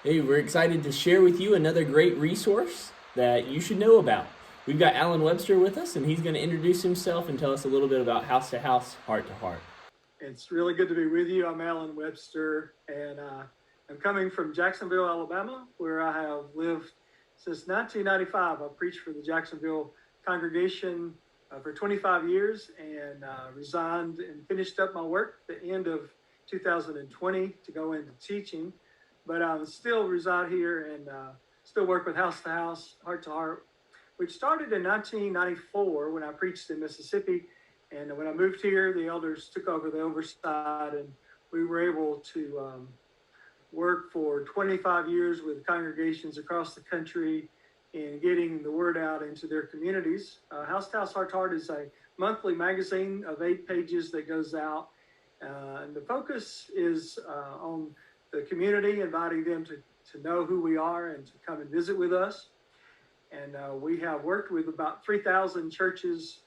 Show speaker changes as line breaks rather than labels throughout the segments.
Hey, we're excited to share with you another great resource that you should know about. We've got Allen Webster with us, and he's going to introduce himself and tell us a little bit about house to house, heart to heart.
It's really good to be with you. I'm Allen Webster, and I'm coming from Jacksonville, Alabama, where I have lived since 1995. I preached for the Jacksonville congregation for 25 years and resigned and finished up my work at the end of 2020 to go into teaching. But I still reside here and still work with House to House, Heart to Heart, which started in 1994 when I preached in Mississippi. And when I moved here, the elders took over the oversight, and we were able to work for 25 years with congregations across the country in getting the word out into their communities. House to House, Heart to Heart is a monthly magazine of 8 pages that goes out. And the focus is on the community, inviting them to know who we are and to come and visit with us. And we have worked with about 3,000 churches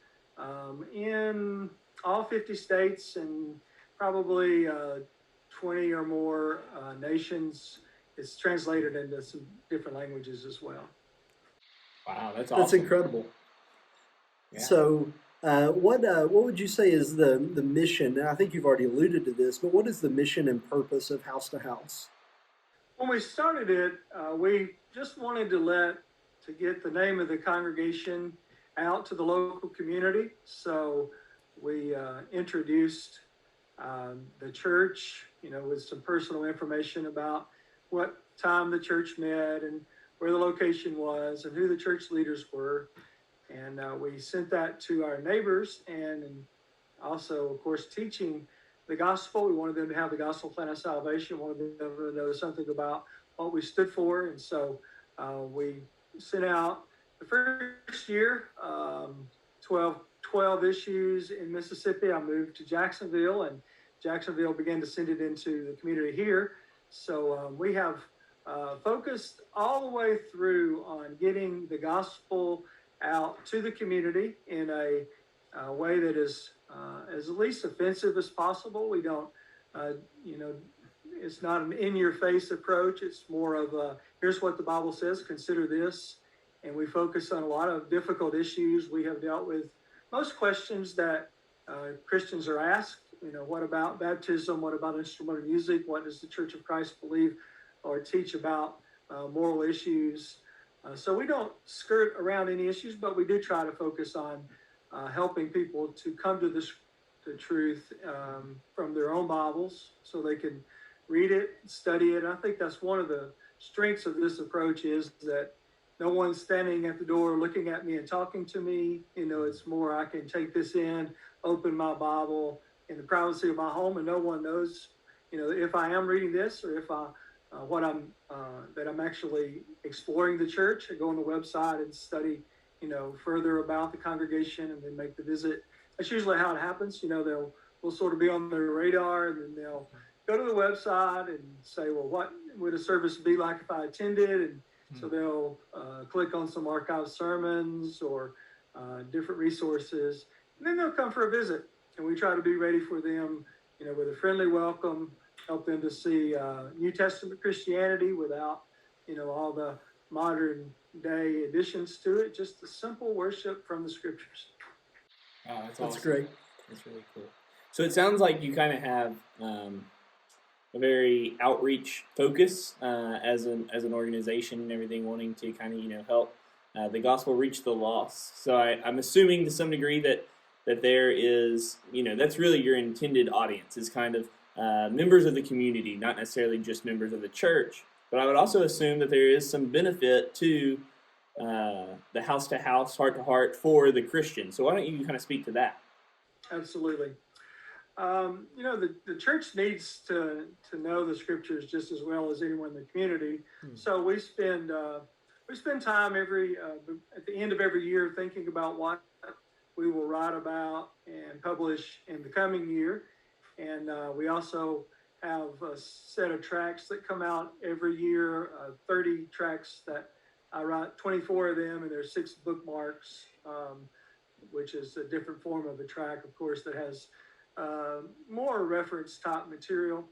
in all 50 states and probably 20 or more nations. It's translated into some different languages as well.
Wow, that's
That's
awesome.
incredible.
Yeah.
So, what would you say is the mission? And I think you've already alluded to this, but what is the mission and purpose of House to House?
When we started it, we just wanted to get the name of the congregation out to the local community. So we introduced the church, with some personal information about what time the church met and where the location was and who the church leaders were. And we sent that to our neighbors and also, of course, teaching the gospel. We wanted them to have the gospel plan of salvation, wanted them to know something about what we stood for. And so we sent out the first year 12 issues in Mississippi. I moved to Jacksonville, and Jacksonville began to send it into the community here. So we have focused all the way through on getting the gospel out to the community in a way that is as least offensive as possible. We don't, it's not an in-your-face approach. It's more of a, here's what the Bible says, consider this. And we focus on a lot of difficult issues. We have dealt with most questions that Christians are asked. What about baptism? What about instrumental music? What does the Church of Christ believe or teach about moral issues? So we don't skirt around any issues, but we do try to focus on helping people to come to the truth from their own Bibles so they can read it, study it. And I think that's one of the strengths of this approach is that no one's standing at the door looking at me and talking to me. It's more I can take this in, open my Bible in the privacy of my home, and no one knows, if I am reading this or if that I'm actually exploring the church. I go on the website and study, further about the congregation and then make the visit. That's usually how it happens. We'll sort of be on their radar, and then they'll go to the website and say, well, what would a service be like if I attended? And so they'll click on some archived sermons or different resources, and then they'll come for a visit. And we try to be ready for them, with a friendly welcome, help them to see New Testament Christianity without, all the modern day additions to it, just the simple worship from the scriptures.
Wow, that's
That's
awesome.
great.
That's really cool. So it sounds like you kind of have a very outreach focus as an organization and everything, wanting to kind of help the gospel reach the lost. So I'm assuming to some degree that there is that's really your intended audience is kind of members of the community, not necessarily just members of the church. But I would also assume that there is some benefit to the house to house, heart to heart for the Christian. So why don't you kind of speak to that?
Absolutely. The church needs to know the scriptures just as well as anyone in the community. So we spend time at the end of every year thinking about what we will write about and publish in the coming year. And we also have a set of tracts that come out every year, 30 tracts that I write, 24 of them, and there's 6 bookmarks, which is a different form of a tract, of course, that has more reference type material.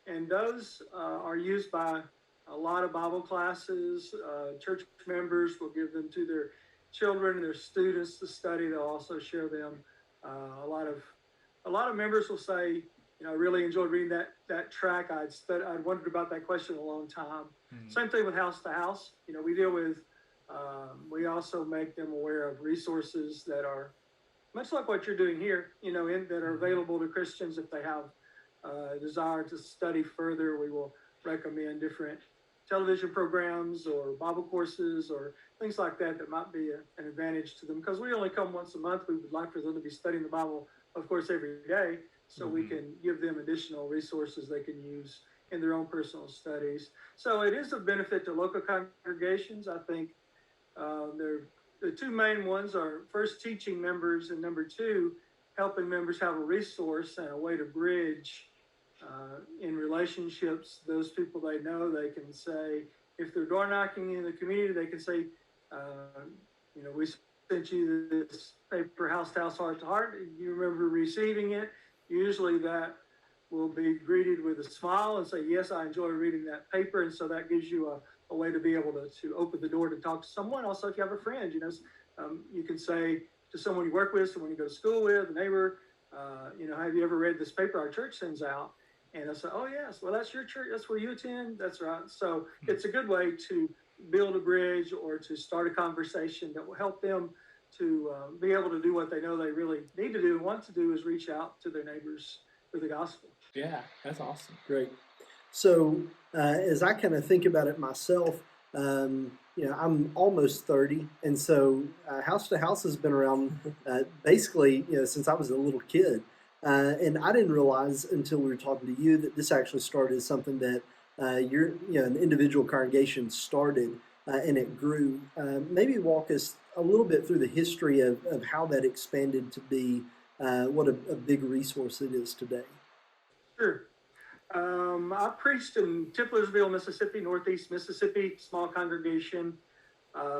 And those are used by a lot of Bible classes. Church members will give them to their children, their students to study. They'll also share them. A lot of members will say, I really enjoyed reading that track. I'd wondered about that question a long time. Mm-hmm. Same thing with House to House. We deal with. We also make them aware of resources that are much like what you're doing here. That are available to Christians if they have a desire to study further. We will recommend different television programs or Bible courses or things like that might be an advantage to them, because we only come once a month. We would like for them to be studying the Bible, of course, every day, so we can give them additional resources they can use in their own personal studies. So it is a benefit to local congregations. I think the two main ones are, first, teaching members, and number two, helping members have a resource and a way to bridge in relationships. Those people they know, they can say, if they're door knocking in the community, they can say, we sent you this paper, House to House, Heart to Heart. You remember receiving it? Usually that will be greeted with a smile and say, yes, I enjoy reading that paper. And so that gives you a way to be able to open the door to talk to someone. Also, if you have a friend, you can say to someone you work with, someone you go to school with, a neighbor, have you ever read this paper our church sends out? And they'll say, oh, yes, well, that's your church. That's where you attend. That's right. So it's a good way to build a bridge or to start a conversation that will help them to be able to do what they know they really need to do and want to do, is reach out to their neighbors with the gospel.
Yeah, that's awesome.
Great. So as I kind of think about it myself, I'm almost 30, and so House to House has been around basically, since I was a little kid. And I didn't realize until we were talking to you that this actually started as something that an individual congregation started and it grew. Maybe walk us a little bit through the history of how that expanded to be what a big resource it is today.
Sure. I preached in Tiplersville, Mississippi, Northeast Mississippi, small congregation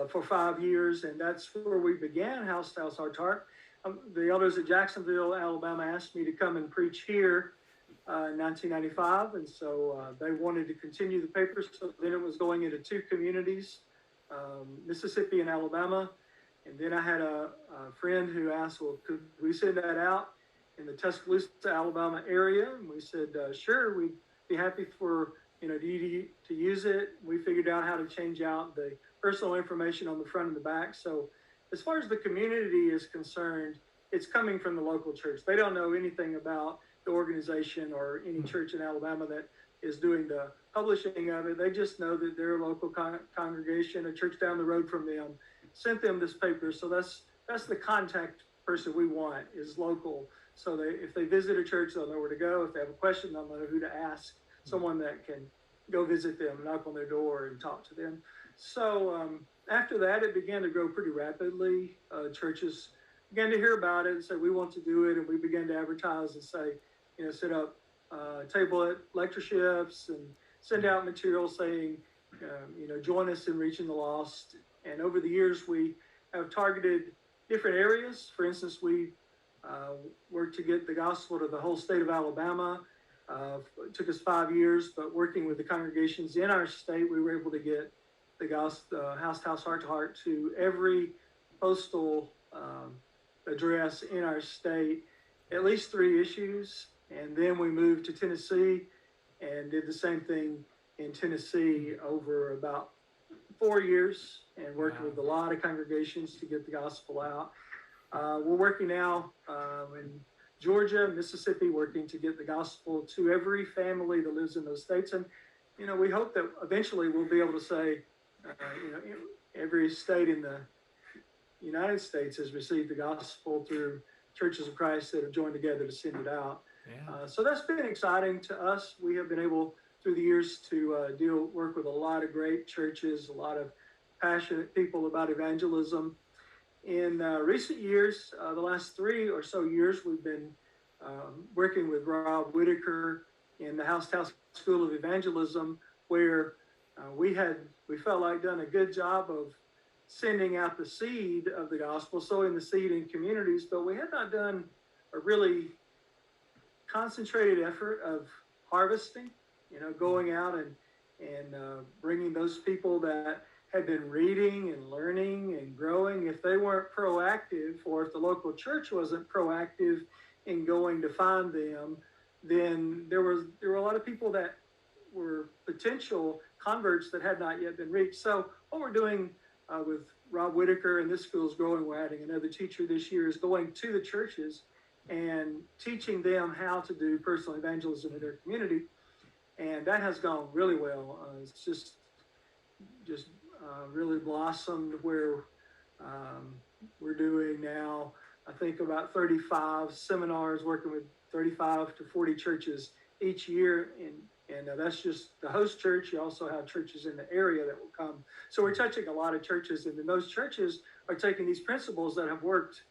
for 5 years, and that's where we began House to House, Heart to Heart. The elders at Jacksonville, Alabama, asked me to come and preach here in 1995, and so they wanted to continue the paper. So then it was going into two communities, Mississippi and Alabama. And then I had a friend who asked, well, could we send that out in the Tuscaloosa, Alabama area? And we said, sure, we'd be happy for you to use it. We figured out how to change out the personal information on the front and the back. So as far as the community is concerned, it's coming from the local church. They don't know anything about the organization or any church in Alabama that is doing the publishing of it. They just know that their local congregation, a church down the road from them, sent them this paper. So that's the contact person we want, is local. So if they visit a church, they'll know where to go. If they have a question, they'll know who to ask, someone that can go visit them, knock on their door and talk to them. So after that, it began to grow pretty rapidly. Churches began to hear about it and say, we want to do it. And we began to advertise and say, set up table lectureships and send out material saying, join us in reaching the lost. And over the years, we have targeted different areas. For instance, we worked to get the gospel to the whole state of Alabama. It took us 5 years, but working with the congregations in our state, we were able to get the gospel, House to House, Heart to Heart, to every postal address in our state, at least 3 issues. And then we moved to Tennessee and did the same thing in Tennessee over about 4 years, and worked with a lot of congregations to get the gospel out. We're working now in Georgia, Mississippi, working to get the gospel to every family that lives in those states. And, we hope that eventually we'll be able to say, every state in the United States has received the gospel through churches of Christ that have joined together to send it out. Yeah. So that's been exciting to us. We have been able, through the years, to work with a lot of great churches, a lot of passionate people about evangelism. In recent years, the last 3 or so years, we've been working with Rob Whitaker in the House to House School of Evangelism, where we felt like done a good job of sending out the seed of the gospel, sowing the seed in communities, but we had not done a really concentrated effort of harvesting, going out and and bringing those people that had been reading and learning and growing. If they weren't proactive, or if the local church wasn't proactive in going to find them, then there were a lot of people that were potential converts that had not yet been reached. So what we're doing with Rob Whitaker and this school is growing. We're adding another teacher this year, is going to the churches and teaching them how to do personal evangelism in their community. And that has gone really well. It's just really blossomed where we're doing now, I think, about 35 seminars, working with 35 to 40 churches each year. And that's just the host church. You also have churches in the area that will come. So we're touching a lot of churches, and then those churches are taking these principles that have worked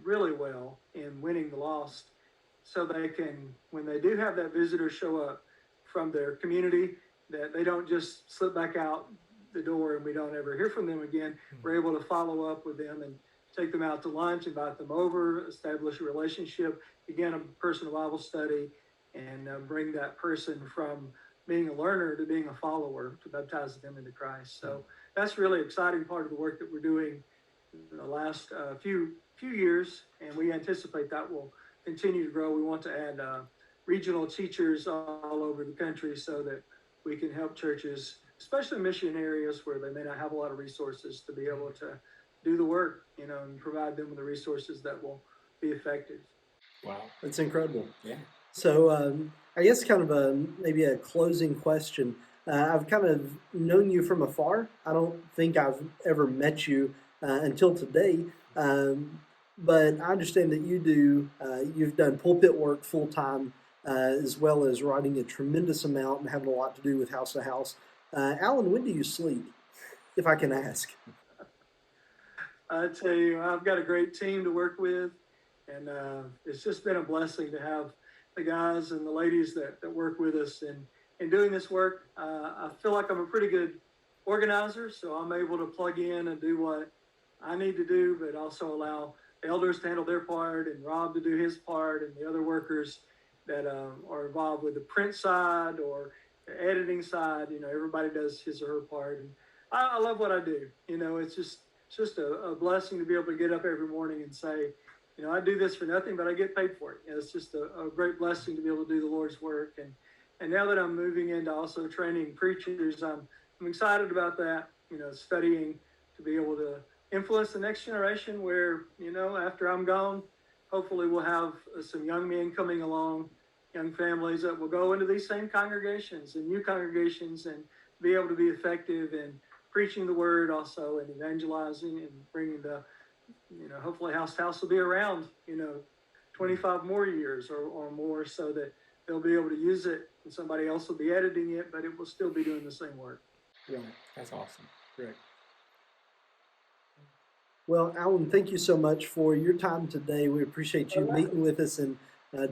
really well in winning the lost, so they can, when they do have that visitor show up from their community, that they don't just slip back out the door and we don't ever hear from them again. We're able to follow up with them and take them out to lunch, invite them over, establish a relationship, begin a personal Bible study, and bring that person from being a learner to being a follower, to baptize them into Christ. So that's really exciting part of the work that we're doing in the last few years, and we anticipate that will continue to grow. We want to add regional teachers all over the country so that we can help churches, especially mission areas where they may not have a lot of resources, to be able to do the work, and provide them with the resources that will be effective.
Wow,
That's incredible.
yeah.
So I guess kind of maybe a closing question. I've kind of known you from afar. I don't think I've ever met you until today. But I understand that you've done pulpit work full time, as well as writing a tremendous amount and having a lot to do with House to House. Allen, when do you sleep, if I can ask?
I tell you, I've got a great team to work with, and it's just been a blessing to have the guys and the ladies that work with us in doing this work. I feel like I'm a pretty good organizer, so I'm able to plug in and do what I need to do, but also allow the elders to handle their part and Rob to do his part, and the other workers that are involved with the print side or the editing side. Everybody does his or her part, and I love what I do. It's just a blessing to be able to get up every morning and say, I do this for nothing, but I get paid for it. It's just a great blessing to be able to do the Lord's work. And now that I'm moving into also training preachers, I'm excited about that, studying to be able to influence the next generation where, after I'm gone, hopefully we'll have some young men coming along, young families that will go into these same congregations and new congregations and be able to be effective in preaching the word also, and evangelizing and bringing hopefully House to House will be around, 25 more years or more, so that they'll be able to use it and somebody else will be editing it, but it will still be doing the same work.
Yeah,
That's awesome. Great.
Well, Allen, thank you so much for your time today. We appreciate you meeting with us and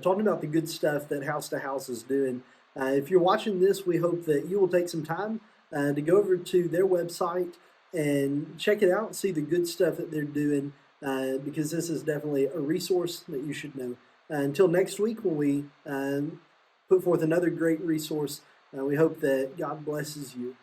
talking about the good stuff that House to House is doing. If you're watching this, we hope that you will take some time to go over to their website and check it out and see the good stuff that they're doing, because this is definitely a resource that you should know. Until next week, when we put forth another great resource, we hope that God blesses you.